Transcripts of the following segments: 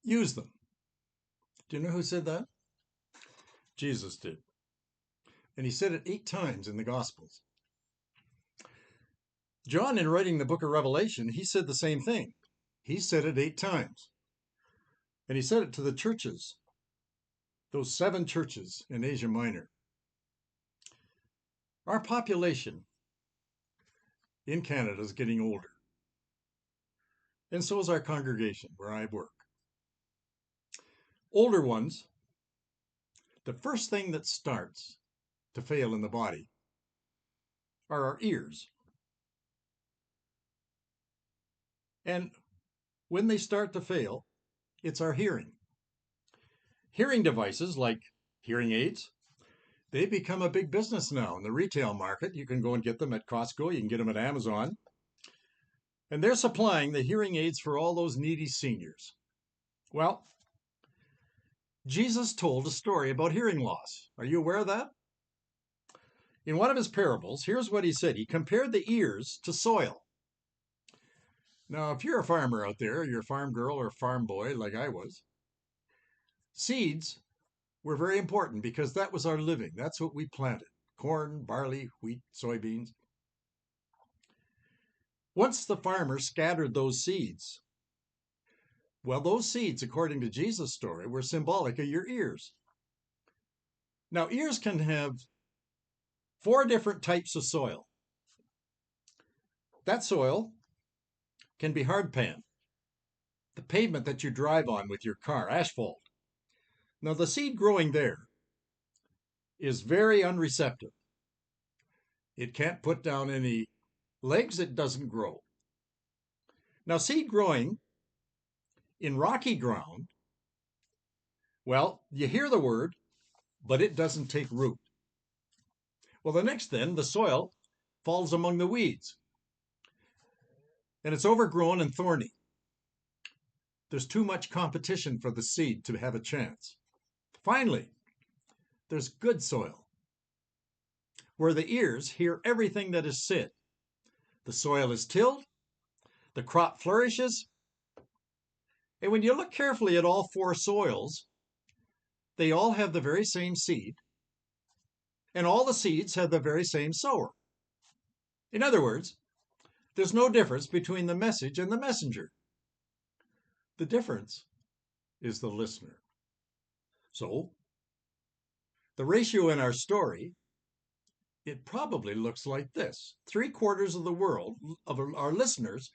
use them. Do you know who said that? Jesus did. And he said it 8 times in the Gospels. John, in writing the book of Revelation, he said the same thing. He said it 8 times. And he said it to the churches, those 7 churches in Asia Minor. Our population in Canada is getting older. And so is our congregation where I work. Older ones, the first thing that starts to fail in the body are our ears. And when they start to fail, it's our hearing. Hearing devices like hearing aids, they become a big business now in the retail market. You can go and get them at Costco, you can get them at Amazon. And they're supplying the hearing aids for all those needy seniors. Well, Jesus told a story about hearing loss. Are you aware of that? In one of his parables, here's what he said. He compared the ears to soil. Now, if you're a farmer out there, you're a farm girl or farm boy like I was, seeds were very important because that was our living. That's what we planted. Corn, barley, wheat, soybeans. Once the farmer scattered those seeds, well, those seeds, according to Jesus' story, were symbolic of your ears. Now, ears can have 4 different types of soil. That soil can be hard pan, the pavement that you drive on with your car, asphalt. Now, the seed growing there is very unreceptive. It can't put down any legs, it doesn't grow. Now, seed growing in rocky ground, well, you hear the word, but it doesn't take root. Well, the next then, the soil falls among the weeds, and it's overgrown and thorny. There's too much competition for the seed to have a chance. Finally, there's good soil, where the ears hear everything that is said. The soil is tilled, the crop flourishes, and when you look carefully at all 4 soils, they all have the very same seed, and all the seeds have the very same sower. In other words, there's no difference between the message and the messenger. The difference is the listener. So, the ratio in our story, it probably looks like this. 3/4 of the world, of our listeners,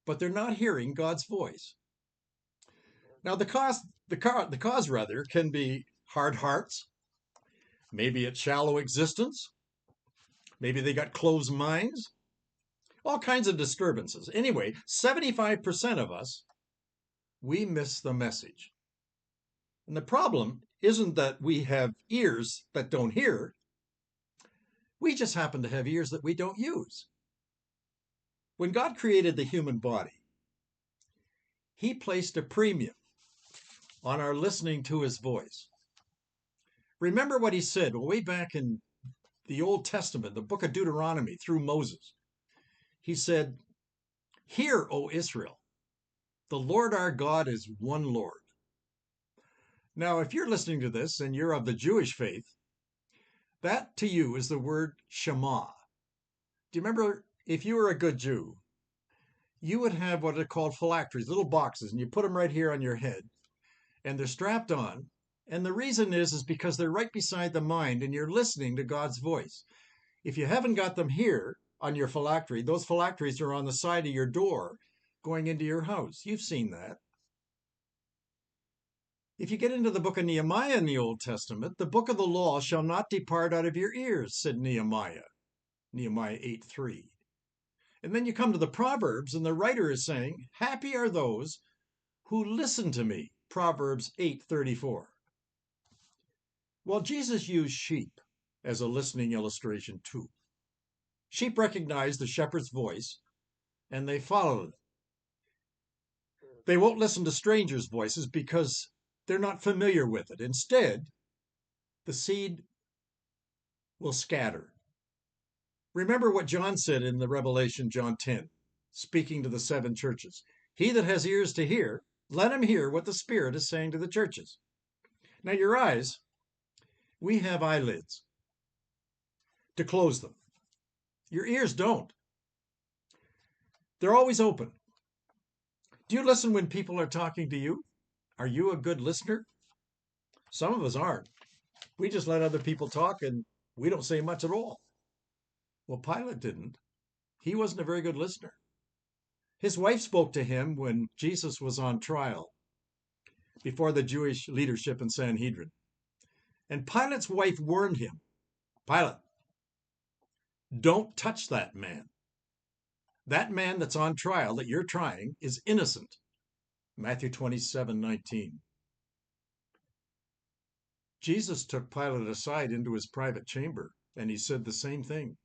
but they're not hearing God's voice. Now, the cause rather can be hard hearts. Maybe it's shallow existence. Maybe they got closed minds. All kinds of disturbances. Anyway, 75% of us, we miss the message. And the problem isn't that we have ears that don't hear. We just happen to have ears that we don't use. When God created the human body, he placed a premium on our listening to his voice. Remember what he said way back in the Old Testament, the book of Deuteronomy, through Moses. He said, "Hear, O Israel, the Lord our God is one Lord." Now, if you're listening to this and you're of the Jewish faith, that to you is the word Shema. Do you remember, if you were a good Jew, you would have what are called phylacteries, little boxes, and you put them right here on your head, and they're strapped on. And the reason is because they're right beside the mind, and you're listening to God's voice. If you haven't got them here on your phylactery, those phylacteries are on the side of your door going into your house. You've seen that. If you get into the book of Nehemiah in the Old Testament, the book of the law shall not depart out of your ears, said Nehemiah, Nehemiah 8:3. And then you come to the Proverbs, and the writer is saying, happy are those who listen to me, Proverbs 8:34. Well, Jesus used sheep as a listening illustration too. Sheep recognize the shepherd's voice, and they follow it. They won't listen to strangers' voices because they're not familiar with it. Instead, the seed will scatter. Remember what John said in the Revelation, John 10, speaking to the 7 churches. He that has ears to hear, Let him hear what the Spirit is saying to the churches. Now, your eyes, we have eyelids to close them. Your ears don't. They're always open. Do you listen when people are talking to you? Are you a good listener? Some of us aren't. We just let other people talk and we don't say much at all. Well, Pilate didn't. He wasn't a very good listener. His wife spoke to him when Jesus was on trial before the Jewish leadership and Sanhedrin. And Pilate's wife warned him, Pilate, don't touch that man. That man that's on trial that you're trying is innocent. Matthew 27:19. Jesus took Pilate aside into his private chamber, and he said the same thing.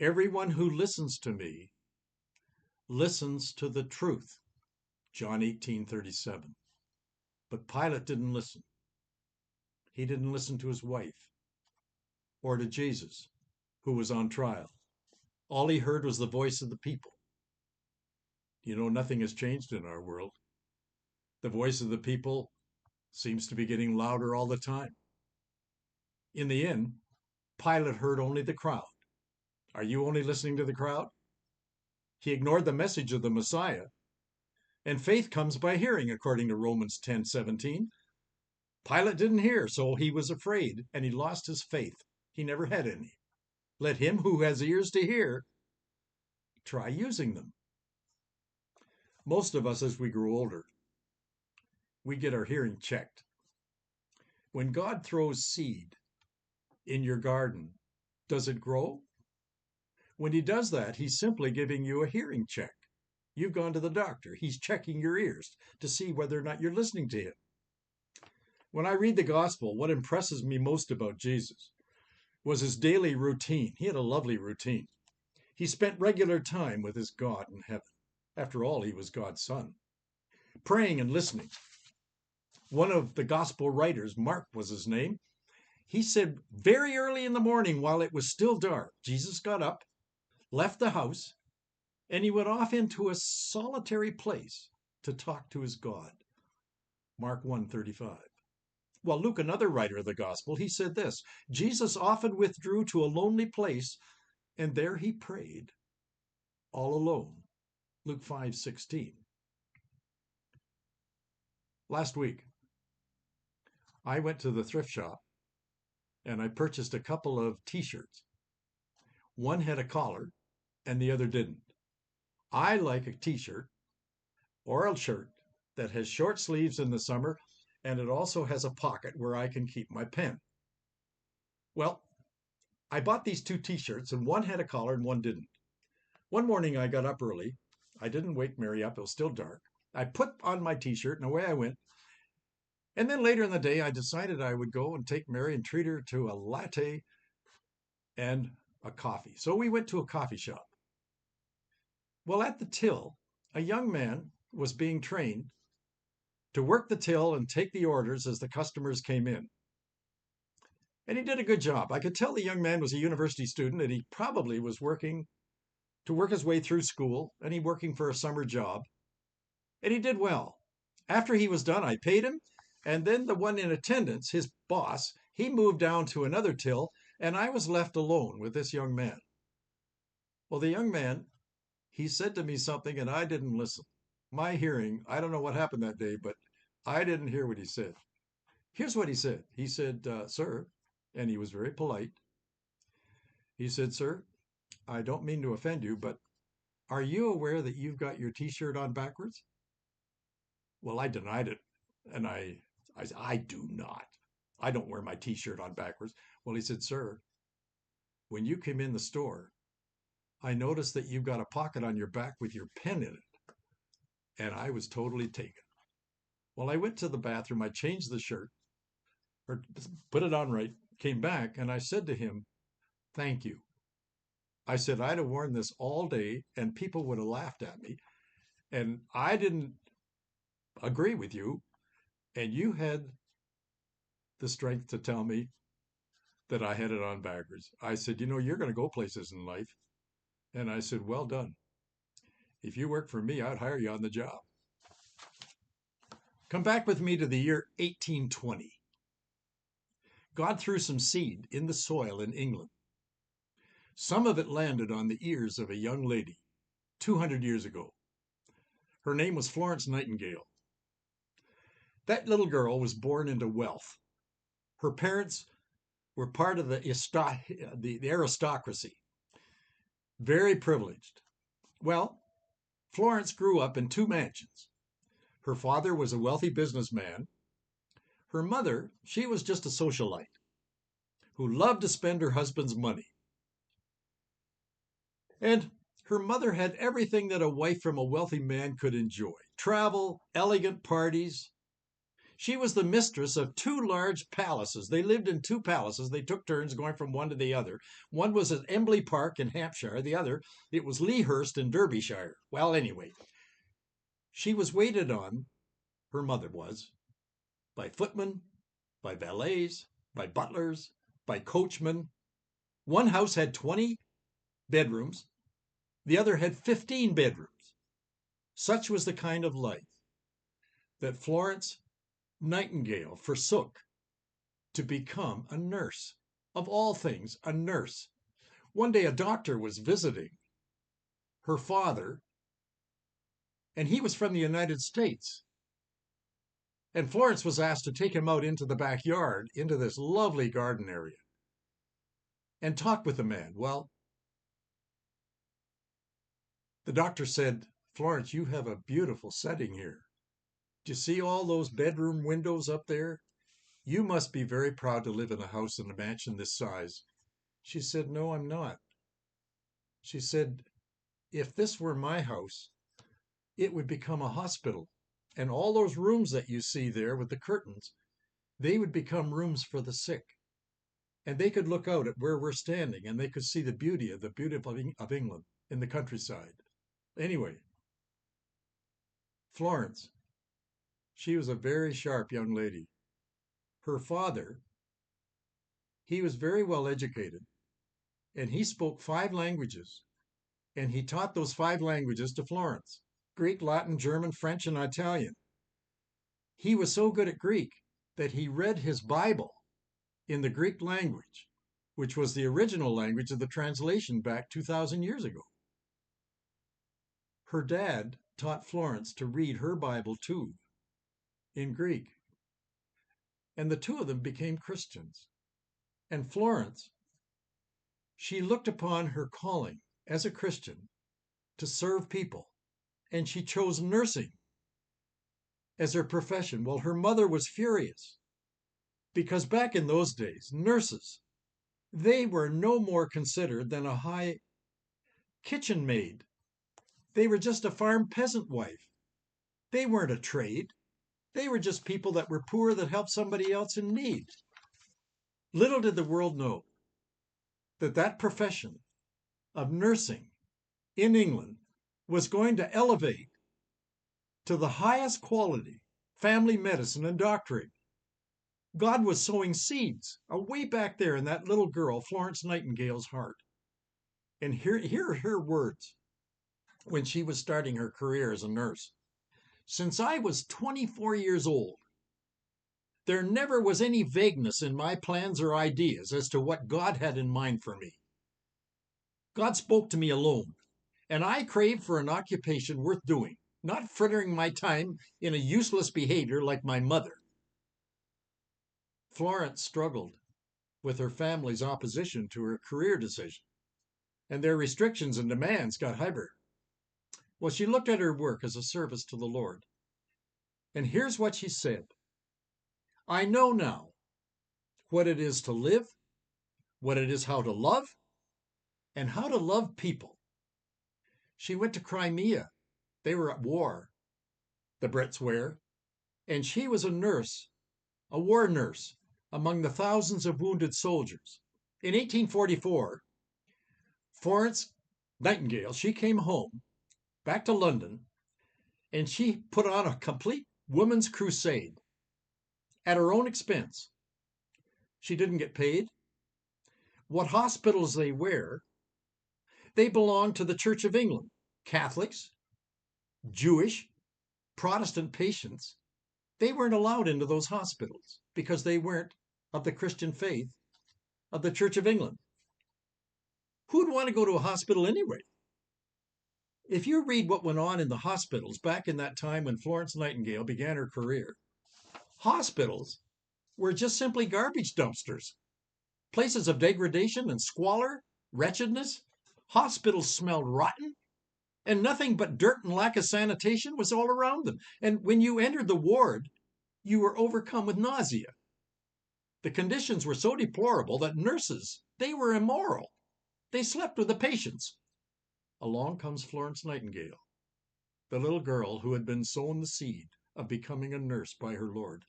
Everyone who listens to me listens to the truth. John 18:37. But Pilate didn't listen. He didn't listen to his wife or to Jesus, who was on trial. All he heard was the voice of the people. You know, nothing has changed in our world. The voice of the people seems to be getting louder all the time. In the end, Pilate heard only the crowd. Are you only listening to the crowd? He ignored the message of the Messiah. And faith comes by hearing, according to Romans 10:17. Pilate didn't hear, so he was afraid, and he lost his faith. He never had any. Let him who has ears to hear try using them. Most of us, as we grow older, we get our hearing checked. When God throws seed in your garden, does it grow? When he does that, he's simply giving you a hearing check. You've gone to the doctor. He's checking your ears to see whether or not you're listening to him. When I read the gospel, what impresses me most about Jesus was his daily routine. He had a lovely routine. He spent regular time with his God in heaven. After all, he was God's son. Praying and listening. One of the gospel writers, Mark was his name, he said very early in the morning while it was still dark, Jesus got up, left the house, and he went off into a solitary place to talk to his God. Mark 1:35. Well, Luke, another writer of the gospel, he said this, Jesus often withdrew to a lonely place, and there he prayed, all alone. Luke 5:16. Last week, I went to the thrift shop, and I purchased a couple of t-shirts. One had a collar, and the other didn't. I like a t-shirt or a shirt that has short sleeves in the summer, and it also has a pocket where I can keep my pen. Well, I bought these two t-shirts, and one had a collar and one didn't. One morning I got up early. I didn't wake Mary up. It was still dark. I put on my t-shirt and away I went. And then later in the day, I decided I would go and take Mary and treat her to a latte and a coffee. So we went to a coffee shop. Well, at the till, a young man was being trained to work the till and take the orders as the customers came in. And he did a good job. I could tell the young man was a university student and he probably was working to work his way through school and he working for a summer job. And he did well. After he was done, I paid him. And then the one in attendance, his boss, he moved down to another till and I was left alone with this young man. Well, the young man, he said to me something and I didn't listen. My hearing, I don't know what happened that day, but I didn't hear what he said. Here's what he said. He said, sir, and he was very polite. He said, sir, I don't mean to offend you, but are you aware that you've got your t-shirt on backwards? Well, I denied it. And I said, I do not. I don't wear my t-shirt on backwards. Well, he said, sir, when you came in the store, I noticed that you've got a pocket on your back with your pen in it. And I was totally taken. Well, I went to the bathroom. I changed the shirt, or put it on right, came back, and I said to him, thank you. I said, I'd have worn this all day, and people would have laughed at me. And I didn't agree with you, and you had the strength to tell me that I had it on backwards. I said, you know, you're going to go places in life. And I said, well done. If you work for me, I'd hire you on the job. Come back with me to the year 1820. God threw some seed in the soil in England. Some of it landed on the ears of a young lady 200 years ago. Her name was Florence Nightingale. That little girl was born into wealth. Her parents were part of the aristocracy, very privileged. Well, Florence grew up in two mansions. Her father was a wealthy businessman. Her mother, she was just a socialite who loved to spend her husband's money. And her mother had everything that a wife from a wealthy man could enjoy: travel, elegant parties. She was the mistress of two large palaces. They lived in two palaces. They took turns going from one to the other. One was at Embley Park in Hampshire. The other, it was Lea Hurst in Derbyshire. Well, anyway, she was waited on, her mother was, by footmen, by valets, by butlers, by coachmen. One house had 20 bedrooms. The other had 15 bedrooms. Such was the kind of life that Florence Nightingale forsook to become a nurse. Of all things, a nurse. One day a doctor was visiting her father, and he was from the United States. And Florence was asked to take him out into the backyard, into this lovely garden area, and talk with the man. Well, the doctor said, "Florence, you have a beautiful setting here. Do you see all those bedroom windows up there? You must be very proud to live in a house in a mansion this size." She said, "No, I'm not." She said, "If this were my house, it would become a hospital. And all those rooms that you see there with the curtains, they would become rooms for the sick. And they could look out at where we're standing and they could see the beauty of England in the countryside." Anyway, Florence, she was a very sharp young lady. Her father, he was very well educated, and he spoke 5 languages. And he taught those 5 languages to Florence: Greek, Latin, German, French, and Italian. He was so good at Greek that he read his Bible in the Greek language, which was the original language of the translation back 2,000 years ago. Her dad taught Florence to read her Bible too, in Greek. And the two of them became Christians. And Florence, she looked upon her calling as a Christian to serve people, and she chose nursing as her profession. Well, her mother was furious because back in those days, nurses, they were no more considered than a high kitchen maid. They were just a farm peasant wife. They weren't a trade. They were just people that were poor that helped somebody else in need. Little did the world know that that profession of nursing in England was going to elevate to the highest quality family medicine and doctoring. God was sowing seeds way back there in that little girl, Florence Nightingale's heart. And here are her words when she was starting her career as a nurse. "Since I was 24 years old, there never was any vagueness in my plans or ideas as to what God had in mind for me. God spoke to me alone, and I craved for an occupation worth doing, not frittering my time in a useless behavior like my mother." Florence struggled with her family's opposition to her career decision, and their restrictions and demands got heavier. Well, she looked at her work as a service to the Lord. And here's what she said: "I know now what it is to live, what it is how to love, and how to love people." She went to Crimea. They were at war, the Brits were, and she was a nurse, a war nurse, among the thousands of wounded soldiers. In 1844, Florence Nightingale, she came home, back to London, and she put on a complete women's crusade at her own expense. She didn't get paid. What hospitals they were, they belonged to the Church of England. Catholics, Jewish, Protestant patients, They weren't allowed into those hospitals because they weren't of the Christian faith of the Church of England. Who'd want to go to a hospital anyway? If you read what went on in the hospitals back in that time when Florence Nightingale began her career, hospitals were just simply garbage dumpsters, places of degradation and squalor, wretchedness. Hospitals smelled rotten, and nothing but dirt and lack of sanitation was all around them. And when you entered the ward, you were overcome with nausea. The conditions were so deplorable that nurses, they were immoral. They slept with the patients. Along comes Florence Nightingale, the little girl who had been sown the seed of becoming a nurse by her Lord.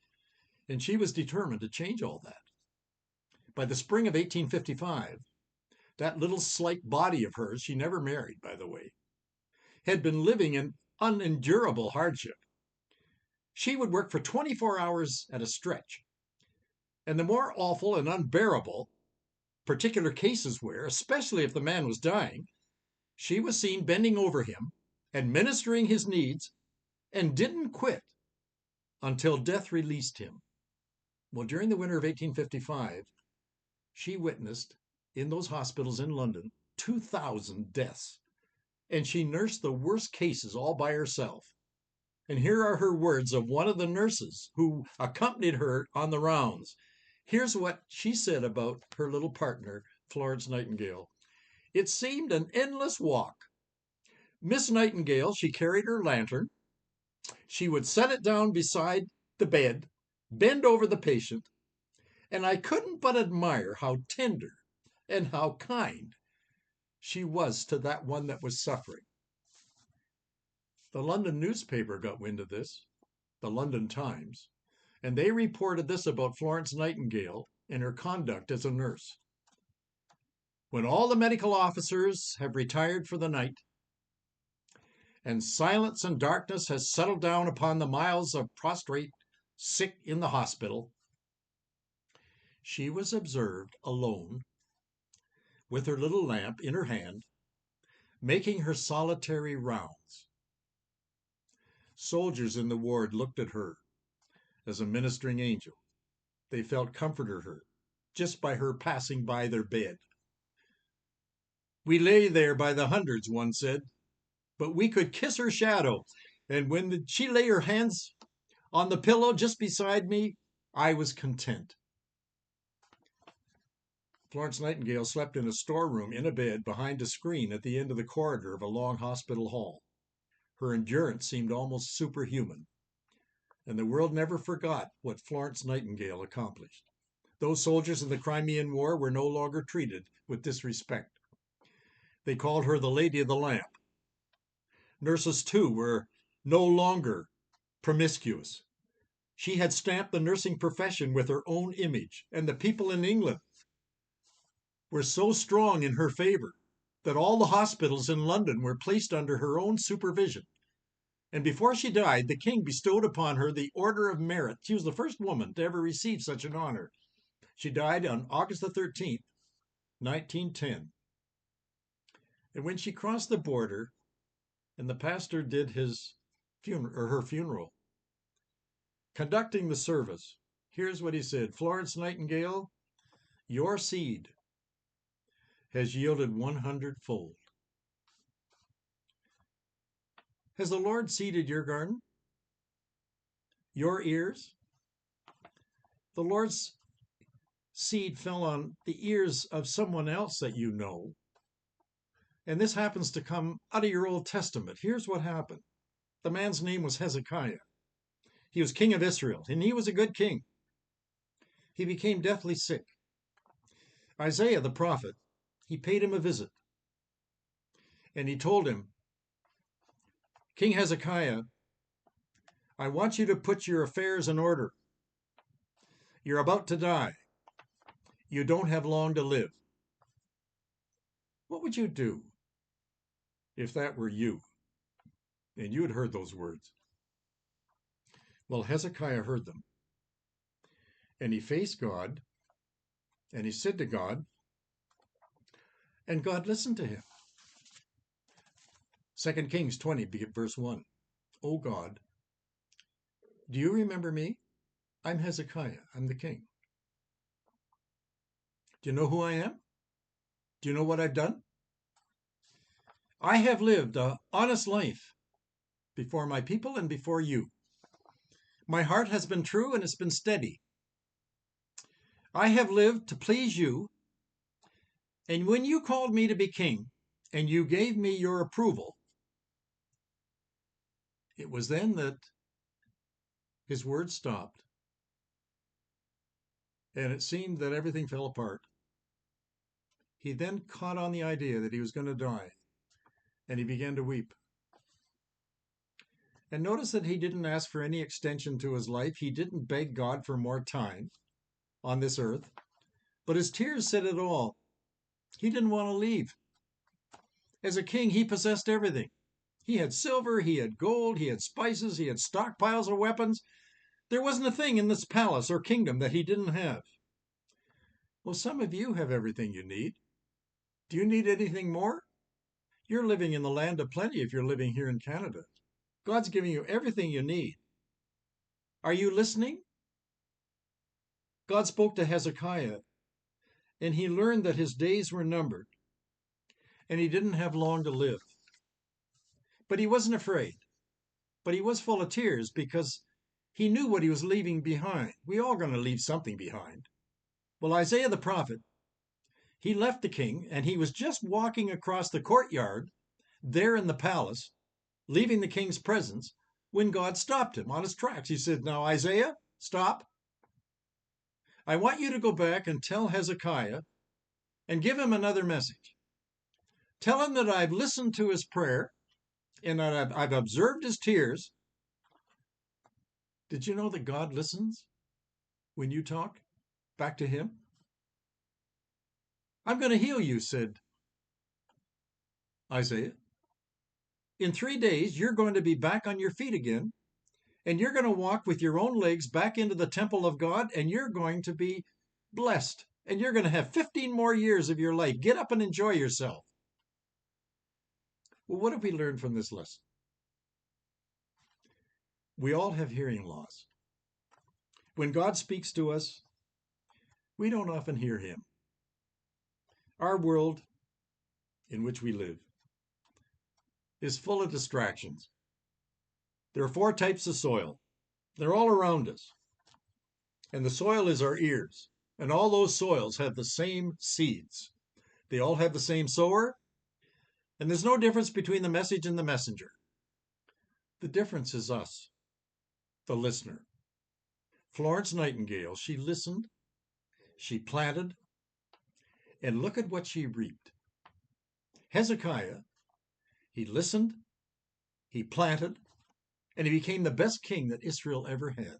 And she was determined to change all that. By the spring of 1855, that little slight body of hers, she never married, by the way, had been living in unendurable hardship. She would work for 24 hours at a stretch. And the more awful and unbearable particular cases were, especially if the man was dying, she was seen bending over him, administering his needs, and didn't quit until death released him. Well, during the winter of 1855, she witnessed in those hospitals in London 2,000 deaths, and she nursed the worst cases all by herself. And here are her words of one of the nurses who accompanied her on the rounds. Here's what she said about her little partner, Florence Nightingale. It seemed an endless walk. Miss Nightingale, she carried her lantern. She would set it down beside the bed, bend over the patient, and I couldn't but admire how tender and how kind she was to that one that was suffering. The London newspaper got wind of this, the London Times, and they reported this about Florence Nightingale and her conduct as a nurse. When all the medical officers have retired for the night, and silence and darkness has settled down upon the miles of prostrate sick in the hospital, she was observed alone, with her little lamp in her hand, making her solitary rounds. Soldiers in the ward looked at her as a ministering angel. They felt comforted her just by her passing by their bed. We lay there by the hundreds, one said, but we could kiss her shadow. And when she lay her hands on the pillow just beside me, I was content. Florence Nightingale slept in a storeroom in a bed behind a screen at the end of the corridor of a long hospital hall. Her endurance seemed almost superhuman, and the world never forgot what Florence Nightingale accomplished. Those soldiers in the Crimean War were no longer treated with disrespect. They called her the Lady of the Lamp. Nurses, too, were no longer promiscuous. She had stamped the nursing profession with her own image, and the people in England were so strong in her favor that all the hospitals in London were placed under her own supervision. And before she died, the king bestowed upon her the Order of Merit. She was the first woman to ever receive such an honor. She died on August the 13th, 1910. And when she crossed the border and the pastor did his funeral or her funeral, conducting the service, here's what he said: Florence Nightingale, your seed has yielded 100-fold. Has the Lord seeded your garden? Your ears? The Lord's seed fell on the ears of someone else that you know. And this happens to come out of your Old Testament. Here's what happened. The man's name was Hezekiah. He was king of Israel, and he was a good king. He became deathly sick. Isaiah the prophet, he paid him a visit. And he told him, King Hezekiah, I want you to put your affairs in order. You're about to die. You don't have long to live. What would you do if that were you and you had heard those words? Well, Hezekiah heard them. And he faced God, and he said to God, and God listened to him. 2 Kings 20, verse 1. O God, Do you remember me? I'm Hezekiah. I'm the king. Do you know who I am? Do you know what I've done? I have lived an honest life before my people and before you. My heart has been true and it's been steady. I have lived to please you. And when you called me to be king and you gave me your approval, it was then that his words stopped. And it seemed that everything fell apart. He then caught on the idea that he was going to die. And he began to weep. And notice that he didn't ask for any extension to his life. He didn't beg God for more time on this earth. But his tears said it all. He didn't want to leave. As a king, he possessed everything. He had silver, he had gold, he had spices, he had stockpiles of weapons. There wasn't a thing in this palace or kingdom that he didn't have. Well, some of you have everything you need. Do you need anything more? You're living in the land of plenty if you're living here in Canada. God's giving you everything you need. Are you listening? God spoke to Hezekiah, and he learned that his days were numbered, and he didn't have long to live. But he wasn't afraid. But he was full of tears because he knew what he was leaving behind. We all going to leave something behind. Well, Isaiah the prophet, he left the king, and he was just walking across the courtyard there in the palace, leaving the king's presence, when God stopped him on his tracks. He said, "Now, Isaiah, stop. I want you to go back and tell Hezekiah and give him another message. Tell him that I've listened to his prayer and that I've observed his tears." Did you know that God listens when you talk back to him? "I'm going to heal you," said Isaiah. "In 3 days, you're going to be back on your feet again, and you're going to walk with your own legs back into the temple of God, and you're going to be blessed, and you're going to have 15 more years of your life. Get up and enjoy yourself." Well, what have we learned from this lesson? We all have hearing loss. When God speaks to us, we don't often hear him. Our world in which we live is full of distractions. There are 4 types of soil. They're all around us. And the soil is our ears. And all those soils have the same seeds. They all have the same sower. And there's no difference between the message and the messenger. The difference is us, the listener. Florence Nightingale, she listened, she planted, and look at what she reaped. Hezekiah, he listened, he planted, and he became the best king that Israel ever had.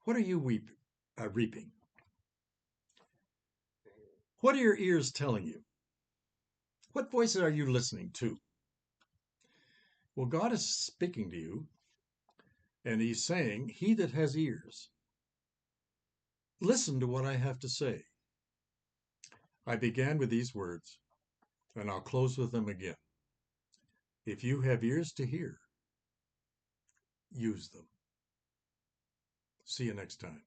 What are you reaping? What are your ears telling you? What voices are you listening to? Well, God is speaking to you, and he's saying, "He that has ears, listen to what I have to say." I began with these words, and I'll close with them again. If you have ears to hear, use them. See you next time.